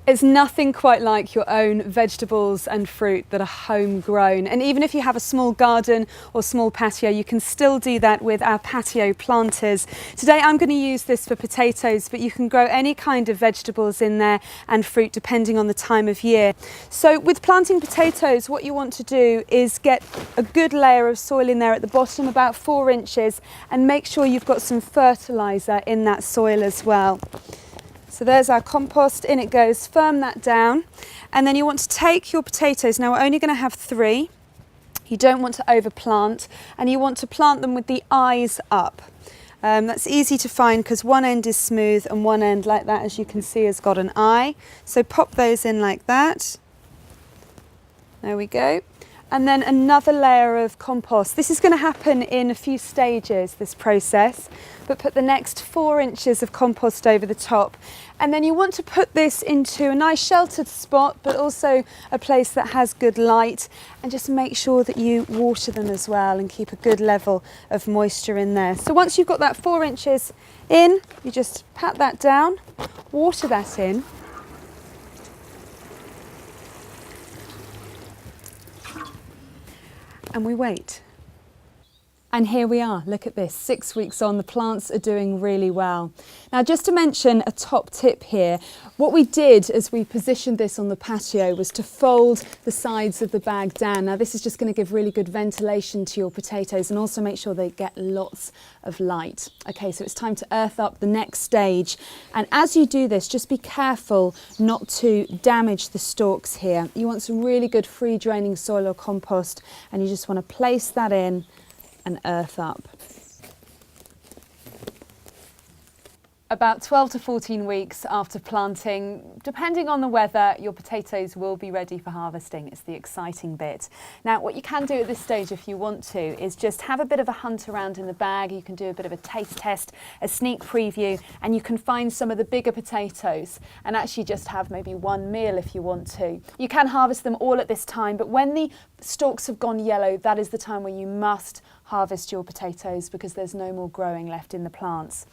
It's nothing quite like your own vegetables and fruit that are homegrown. And even if you have a small garden or small patio, you can still do that with our patio planters. Today I'm going to use this for potatoes, but you can grow any kind of vegetables in there and fruit depending on the time of year. So with planting potatoes, what you want to do is get a good layer of soil in there at the bottom, about 4 inches, and make sure you've got some fertiliser in that soil as well. So there's our compost, in it goes, firm that down. And then you want to take your potatoes, now we're only going to have 3. You don't want to overplant, and you want to plant them with the eyes up. That's easy to find because one end is smooth and one end, like that, as you can see, has got an eye. So pop those in like that. There we go. And then another layer of compost. This is going to happen in a few stages, this process, but put the next 4 inches of compost over the top. And then you want to put this into a nice sheltered spot, but also a place that has good light, and just make sure that you water them as well and keep a good level of moisture in there. So once you've got that 4 inches in, you just pat that down, water that in. And we wait. And here we are, look at this, 6 weeks on, the plants are doing really well. Now just to mention a top tip here, what we did as we positioned this on the patio was to fold the sides of the bag down. Now this is just going to give really good ventilation to your potatoes and also make sure they get lots of light. Okay, so it's time to earth up the next stage. And as you do this, just be careful not to damage the stalks here. You want some really good free draining soil or compost, and you just want to place that in and earth up. About 12 to 14 weeks after planting, depending on the weather, your potatoes will be ready for harvesting. It's the exciting bit. Now, what you can do at this stage if you want to is just have a bit of a hunt around in the bag. You can do a bit of a taste test, a sneak preview, and you can find some of the bigger potatoes and actually just have maybe one meal if you want to. You can harvest them all at this time, but when the stalks have gone yellow, that is the time where you must harvest your potatoes because there's no more growing left in the plants.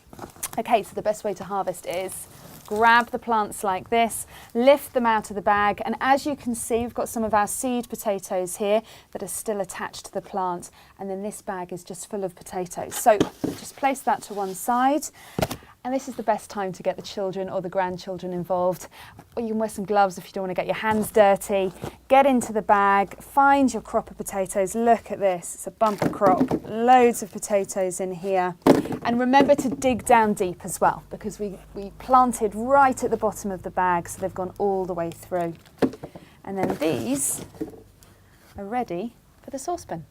Okay, so the best way to harvest is grab the plants like this, lift them out of the bag, and as you can see, we've got some of our seed potatoes here that are still attached to the plant, and then this bag is just full of potatoes. So just place that to one side. And this is the best time to get the children or the grandchildren involved. Or you can wear some gloves if you don't want to get your hands dirty. Get into the bag, find your crop of potatoes. Look at this, it's a bumper crop. Loads of potatoes in here. And remember to dig down deep as well, because we planted right at the bottom of the bag, so they've gone all the way through. And then these are ready for the saucepan.